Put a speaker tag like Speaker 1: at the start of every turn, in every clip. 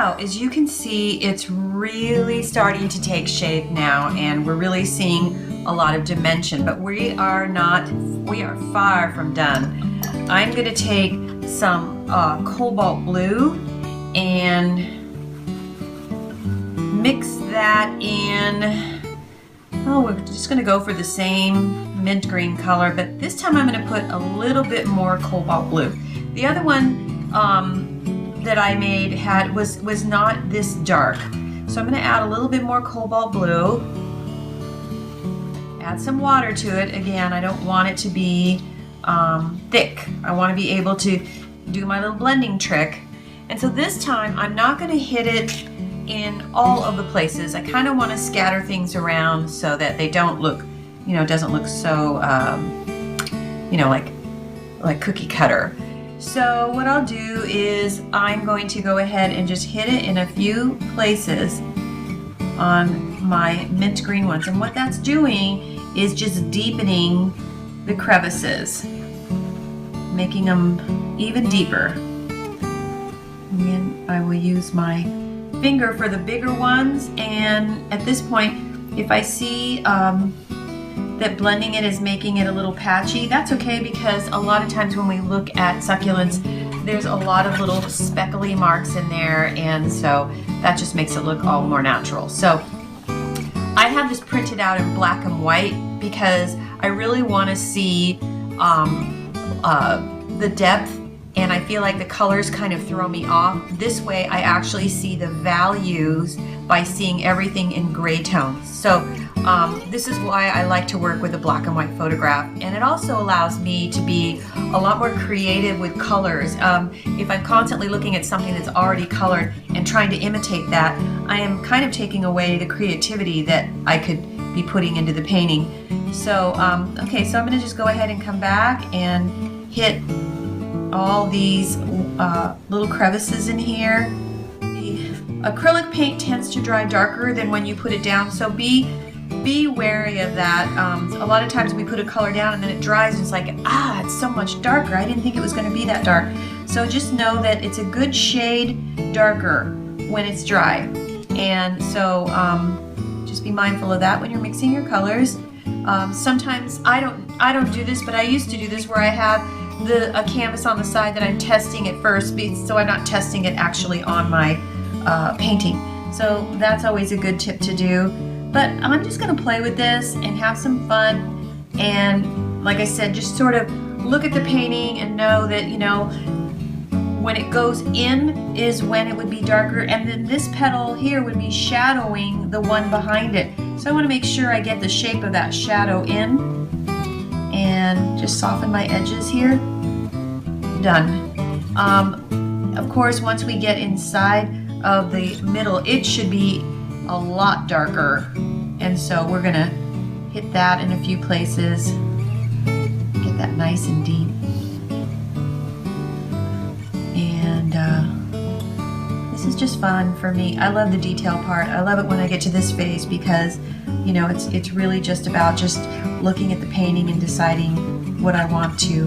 Speaker 1: Now, as you can see, it's really starting to take shape now, and we're really seeing a lot of dimension, but we are far from done. I'm going to take some cobalt blue and mix that in. Oh, we're just going to go for the same mint green color, but this time I'm going to put a little bit more cobalt blue. The other one that I made was not this dark, so I'm going to add a little bit more cobalt blue. Add some water to it. Again, I don't want it to be thick. I want to be able to do my little blending trick. And so this time I'm not going to hit it in all of the places. I kind of want to scatter things around so that they don't look, doesn't look so, like cookie cutter. So what I'll do is I'm going to go ahead and just hit it in a few places on my mint green ones. And what that's doing is just deepening the crevices, making them even deeper. And then I will use my finger for the bigger ones, and at this point, if I see that blending it is making it a little patchy, that's okay, because a lot of times when we look at succulents, there's a lot of little speckly marks in there, and so that just makes it look all more natural. So I have this printed out in black and white because I really want to see the depth, and I feel like the colors kind of throw me off. This way I actually see the values by seeing everything in gray tones. So this is why I like to work with a black and white photograph, and it also allows me to be a lot more creative with colors. If I'm constantly looking at something that's already colored and trying to imitate that, I am kind of taking away the creativity that I could be putting into the painting. So okay, so I'm going to just go ahead and come back and hit all these little crevices in here. The acrylic paint tends to dry darker than when you put it down, so be wary of that. A lot of times we put a color down and then it dries and it's like, it's so much darker. I didn't think it was going to be that dark. So just know that it's a good shade darker when it's dry. And so just be mindful of that when you're mixing your colors. Sometimes I don't do this, but I used to do this where I have a canvas on the side that I'm testing it first, so I'm not testing it actually on my painting. So that's always a good tip to do. But I'm just going to play with this and have some fun, and like I said, just sort of look at the painting and know that, when it goes in is when it would be darker, and then this petal here would be shadowing the one behind it. So I want to make sure I get the shape of that shadow in, and just soften my edges here. Done. Of course, once we get inside of the middle, it should be a lot darker, and so we're gonna hit that in a few places, get that nice and deep. And this is just fun for me. I love the detail part. I love it when I get to this phase because it's really just about just looking at the painting and deciding what I want to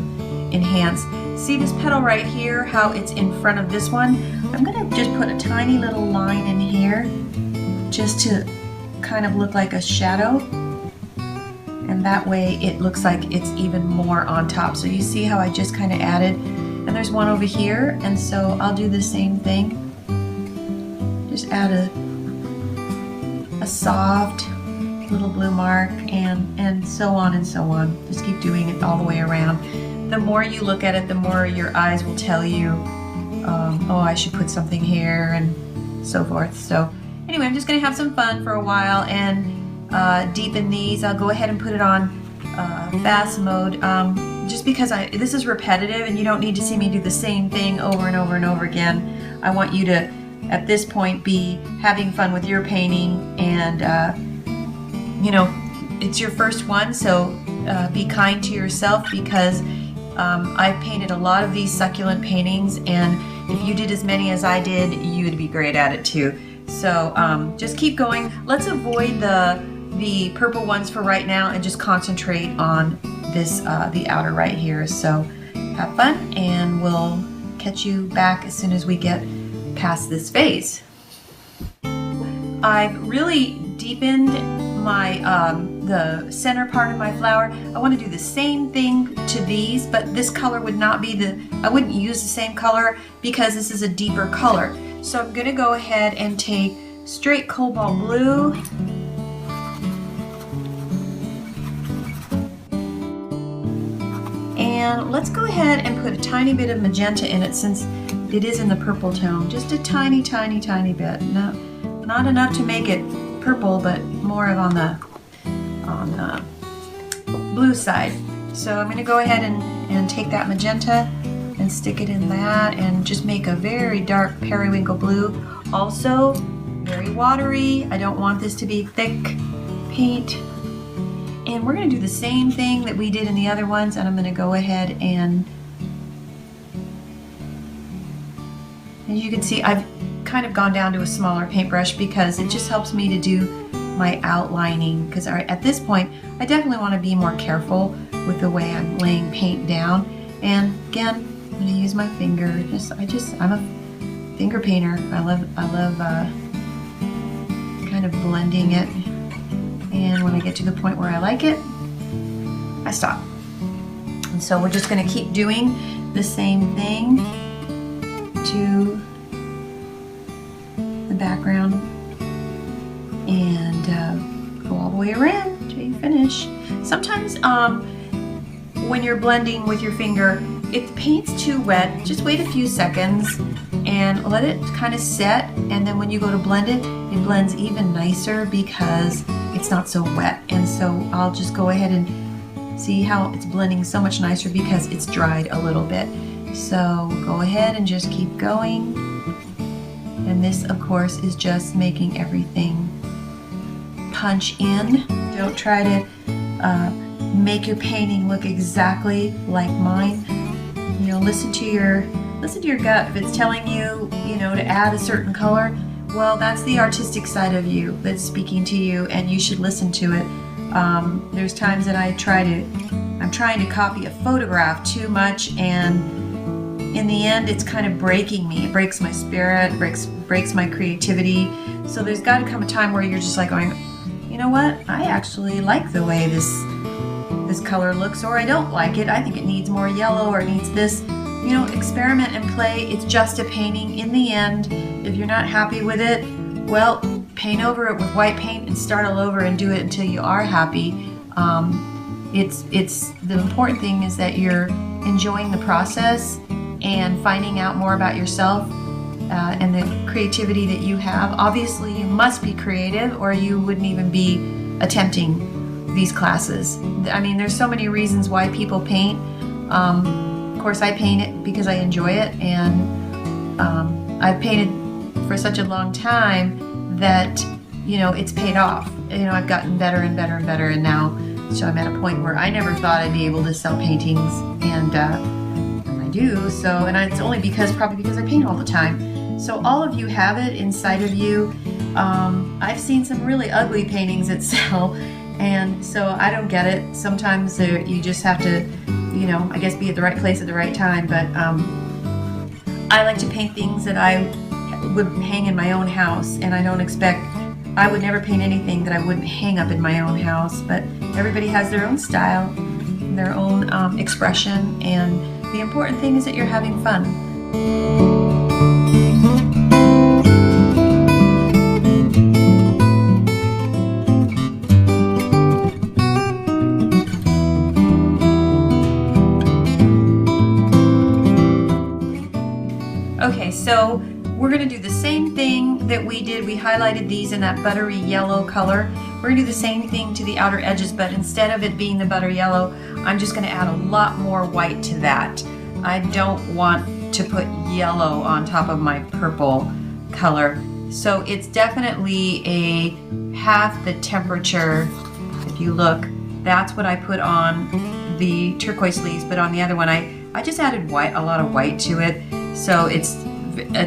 Speaker 1: enhance. See this petal right here, how it's in front of this one? I'm gonna just put a tiny little line in here just to kind of look like a shadow, and that way it looks like it's even more on top. So you see how I just kind of added, and there's one over here, and so I'll do the same thing. Just add a soft little blue mark, and so on and so on. Just keep doing it all the way around. The more you look at it, the more your eyes will tell you, oh, I should put something here, and so forth. So anyway, I'm just going to have some fun for a while and deepen these. I'll go ahead and put it on fast mode, just because this is repetitive and you don't need to see me do the same thing over and over and over again. I want you to, at this point, be having fun with your painting, and it's your first one, so be kind to yourself, because I've painted a lot of these succulent paintings, and if you did as many as I did, you'd be great at it too. So just keep going. Let's avoid the purple ones for right now and just concentrate on this the outer right here. So have fun, and we'll catch you back as soon as we get past this phase. I've really deepened my the center part of my flower. I want to do the same thing to these, but this color would not be I wouldn't use the same color because this is a deeper color. So I'm going to go ahead and take straight cobalt blue, and let's go ahead and put a tiny bit of magenta in it since it is in the purple tone. Just a tiny, tiny, tiny bit. No, not enough to make it purple, but more of on the blue side. So I'm going to go ahead and take that magenta and stick it in that and just make a very dark periwinkle blue. Also very watery. I don't want this to be thick paint. And we're going to do the same thing that we did in the other ones, and I'm going to go ahead and, as you can see, I've kind of gone down to a smaller paintbrush because it just helps me to do my outlining, because at this point I definitely want to be more careful with the way I'm laying paint down. And again, I'm going to use my finger. I'm a finger painter. I love kind of blending it, and when I get to the point where I like it, I stop. And so we're just going to keep doing the same thing to the background and go all the way around until you finish. Sometimes when you're blending with your finger, if the paint's too wet, just wait a few seconds and let it kind of set, and then when you go to blend it, it blends even nicer because it's not so wet. And so I'll just go ahead and see how it's blending so much nicer because it's dried a little bit. So go ahead and just keep going. And this, of course, is just making everything punch in. Don't try to make your painting look exactly like mine. You know, listen to your gut. If it's telling you, to add a certain color, well, that's the artistic side of you that's speaking to you, and you should listen to it. There's times that I'm trying to copy a photograph too much, and in the end, it's kind of breaking me. It breaks my spirit, breaks my creativity. So there's got to come a time where you're just like going, you know what? I actually like the way this color looks, or I don't like it. I think it needs more yellow, or it needs this. Experiment and play. It's just a painting. In the end, if you're not happy with it, well, paint over it with white paint and start all over and do it until you are happy. It's the important thing is that you're enjoying the process and finding out more about yourself and the creativity that you have. Obviously, you must be creative or you wouldn't even be attempting these classes. I mean, there's so many reasons why people paint. Of course, I paint it because I enjoy it, and I've painted for such a long time that, it's paid off. I've gotten better and better and better, and now, so I'm at a point where I never thought I'd be able to sell paintings, and I do. So, and it's only probably because I paint all the time. So all of you have it inside of you. I've seen some really ugly paintings that sell, and so I don't get it. Sometimes you just have to, I guess be at the right place at the right time. But I like to paint things that I would hang in my own house, and I would never paint anything that I wouldn't hang up in my own house. But everybody has their own style, their own expression, and the important thing is that you're having fun. Okay, so we're going to do the same thing that we did. We highlighted these in that buttery yellow color. We're going to do the same thing to the outer edges, but instead of it being the butter yellow, I'm just going to add a lot more white to that. I don't want to put yellow on top of my purple color. So it's definitely a half the temperature. If you look, that's what I put on the turquoise leaves, but on the other one, I just added a lot of white to it. So it's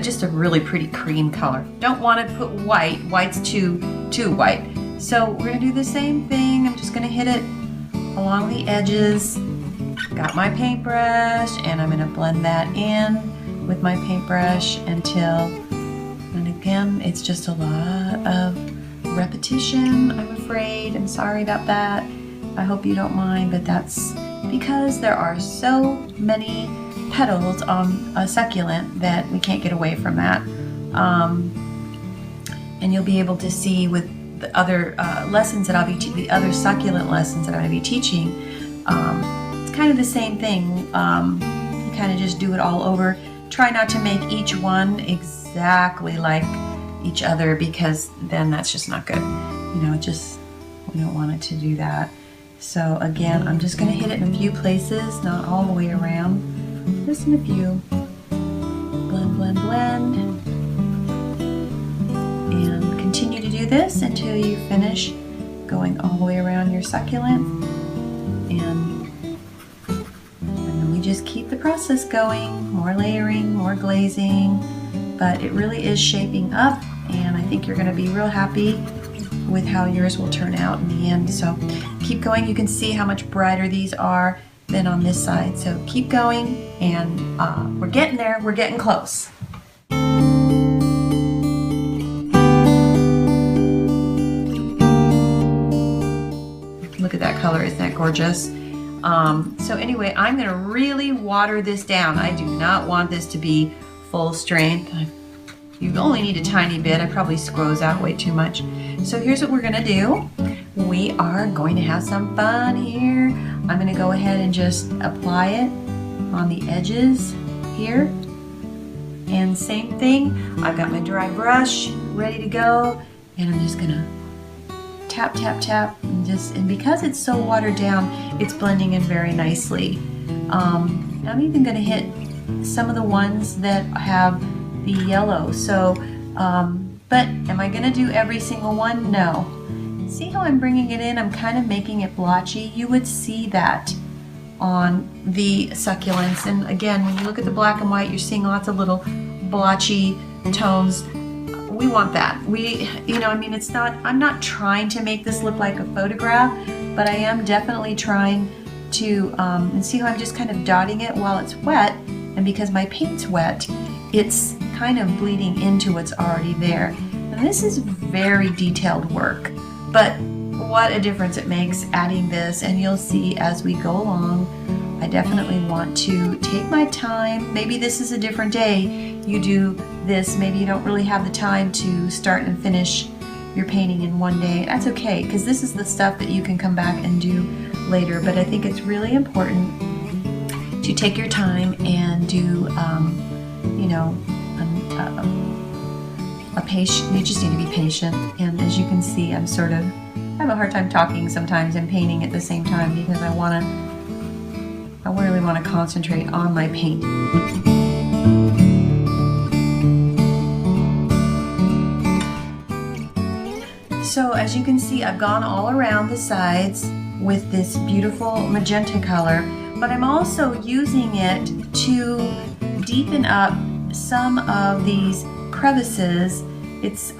Speaker 1: just a really pretty cream color. Don't want to put white. White's too white. So we're going to do the same thing. I'm just going to hit it along the edges. Got my paintbrush, and I'm going to blend that in with my paintbrush and again, again, it's just a lot of repetition, I'm afraid. I'm sorry about that. I hope you don't mind, but that's because there are so many petals on a succulent that we can't get away from that. And you'll be able to see with the other lessons that I'll be the other succulent lessons that I'm going to be teaching. It's kind of the same thing. You kind of just do it all over. Try not to make each one exactly like each other, because then that's just not good. You know, we don't want it to do that. So again, I'm just going to hit it in a few places, not all the way around, just in a few. Blend, blend, blend. And continue to do this until you finish going all the way around your succulent. And then we just keep the process going, more layering, more glazing, but it really is shaping up, and I think you're going to be real happy with how yours will turn out in the end. So keep going. You can see how much brighter these are than on this side. So keep going, and we're getting there. We're getting close. Look at that color. Isn't that gorgeous? So anyway, I'm going to really water this down. I do not want this to be full strength. You only need a tiny bit. I probably squoze out way too much. So here's what we're going to do. We are going to have some fun here. I'm going to go ahead and just apply it on the edges here. And same thing, I've got my dry brush ready to go, and I'm just going to tap, tap, tap, and because it's so watered down, it's blending in very nicely. I'm even going to hit some of the ones that have the yellow. So, but am I going to do every single one? No. See how I'm bringing it in? I'm kind of making it blotchy. You would see that on the succulents. And again, when you look at the black and white, you're seeing lots of little blotchy tones. We want that. It's not, I'm not trying to make this look like a photograph, but I am definitely trying to, and see how I'm just kind of dotting it while it's wet. And because my paint's wet, it's kind of bleeding into what's already there. And this is very detailed work, but what a difference it makes adding this. And you'll see as we go along, I definitely want to take my time. Maybe this is a different day. You do this, maybe you don't really have the time to start and finish your painting in one day. That's okay, because this is the stuff that you can come back and do later. But I think it's really important to take your time and do, you just need to be patient. And as you can see, I have a hard time talking sometimes and painting at the same time, because I really want to concentrate on my paint. So as you can see, I've gone all around the sides with this beautiful magenta color, but I'm also using it to deepen up some of these crevices. It's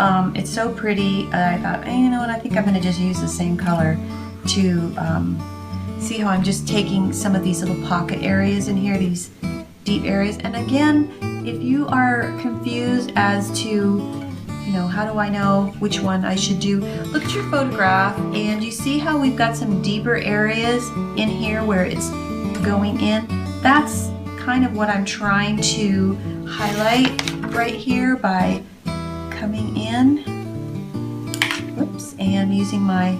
Speaker 1: so pretty. I thought, hey, you know what, I think I'm going to just use the same color to see how I'm just taking some of these little pocket areas in here, these deep areas. And again, if you are confused as to, how do I know which one I should do, look at your photograph and you see how we've got some deeper areas in here where it's going in. That's kind of what I'm trying to highlight right here by coming in, whoops, and using my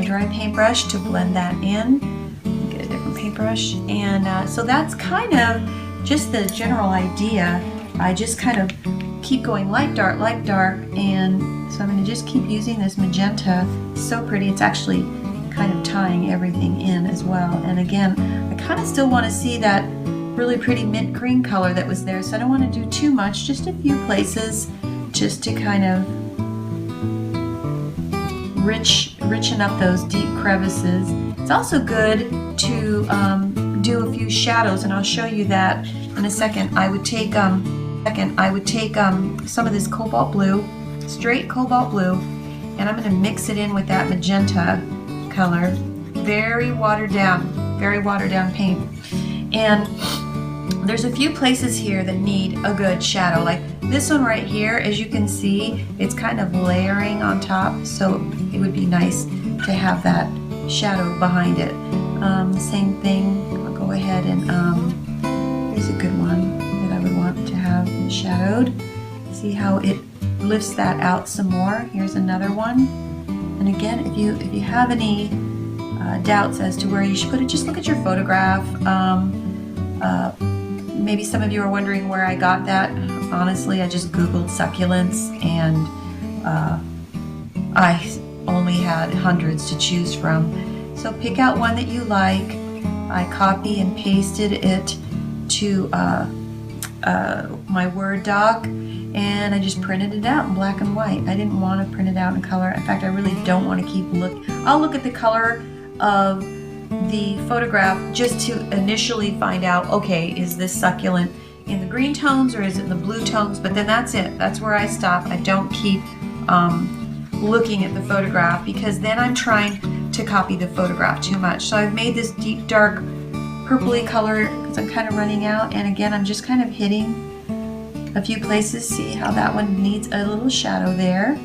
Speaker 1: dry paintbrush to blend that in. Get a different paintbrush. And so that's kind of just the general idea. I just kind of keep going light, dark, and so I'm going to just keep using this magenta. It's so pretty. It's actually kind of tying everything in as well. And again, I kind of still want to see that really pretty mint green color that was there, so I don't want to do too much, just a few places, just to kind of richen up those deep crevices. It's also good to do a few shadows, and I'll show you that in a second. I would take some of this cobalt blue, straight cobalt blue, and I'm going to mix it in with that magenta color. Very watered down paint. And there's a few places here that need a good shadow. Like this one right here, as you can see, it's kind of layering on top, so it would be nice to have that shadow behind it. Same thing, I'll go ahead and here's a good one that I would want to have shadowed. See how it lifts that out some more. Here's another one. And again, if you have any doubts as to where you should put it, just look at your photograph. Maybe some of you are wondering where I got that. Honestly, I just Googled succulents, and I only had hundreds to choose from. So pick out one that you like. I copy and pasted it to my Word doc, and I just printed it out in black and white. I didn't want to print it out in color. In fact, I really don't want to keep I'll look at the color of the photograph just to initially find out, okay, is this succulent in the green tones or is it in the blue tones? But then that's it. That's where I stop. I don't keep looking at the photograph, because then I'm trying to copy the photograph too much. So I've made this deep dark purpley color because I'm kind of running out, and again I'm just kind of hitting a few places. See how that one needs a little shadow there.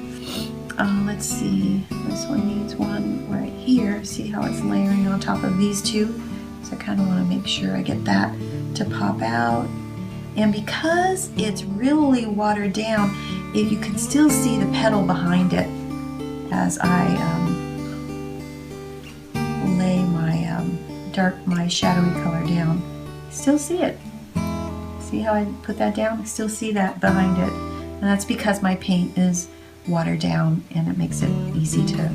Speaker 1: Let's see, this one needs one right here. See how it's layering on top of these two? So I kind of want to make sure I get that to pop out. And because it's really watered down, you can still see the petal behind it as I lay my shadowy color down. Still see it. See how I put that down? I still see that behind it. And that's because my paint is watered down, and it makes it easy to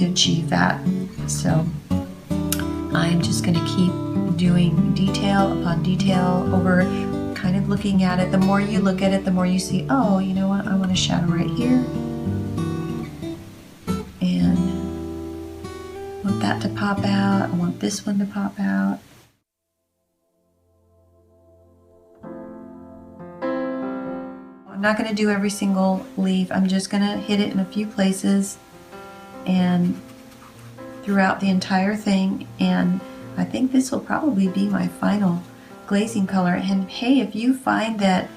Speaker 1: achieve that. So I'm just going to keep doing detail upon detail over, kind of looking at it. The more you look at it, the more you see, oh, you know what, I want a shadow right here, and I want that to pop out. I want this one to pop out. I'm not going to do every single leaf. I'm just going to hit it in a few places and throughout the entire thing, and I think this will probably be my final glazing color. And hey, if you find that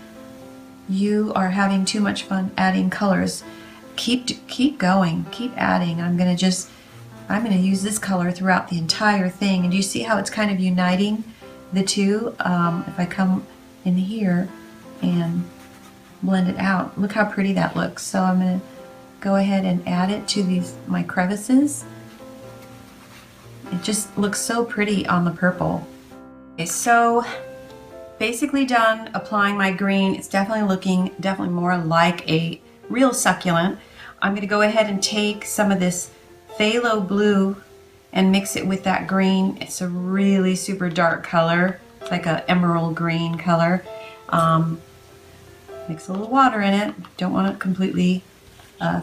Speaker 1: you are having too much fun adding colors, keep going, keep adding. I'm going to use this color throughout the entire thing. And do you see how it's kind of uniting the two? If I come in here and blend it out, look how pretty that looks. So I'm going to go ahead and add it to my crevices. It just looks so pretty on the purple. Okay, so basically done applying my green. It's definitely looking more like a real succulent. I'm going to go ahead and take some of this phthalo blue and mix it with that green. It's a really super dark color. It's like an emerald green color. Mix a little water in it. Don't want it completely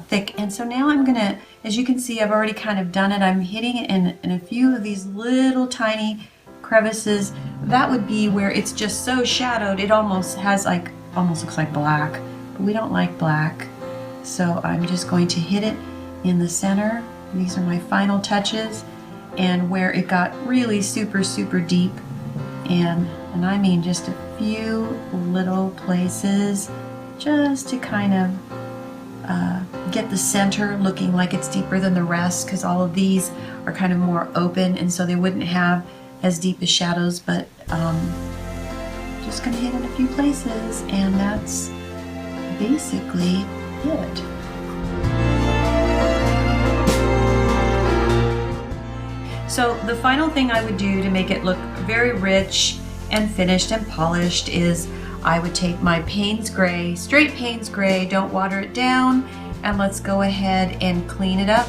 Speaker 1: thick. And so now I'm gonna, as you can see, I've already kind of done it. I'm hitting it in a few of these little tiny crevices. That would be where it's just so shadowed, it almost looks like black, but we don't like black. So I'm just going to hit it in the center. These are my final touches, and where it got really super deep, and I mean just a few little places just to kind of get the center looking like it's deeper than the rest, because all of these are kind of more open, and so they wouldn't have as deep as shadows. But just gonna hit in a few places, and that's basically it. So the final thing I would do to make it look very rich and finished and polished is I would take my Payne's Gray, straight Payne's Gray, don't water it down, and let's go ahead and clean it up.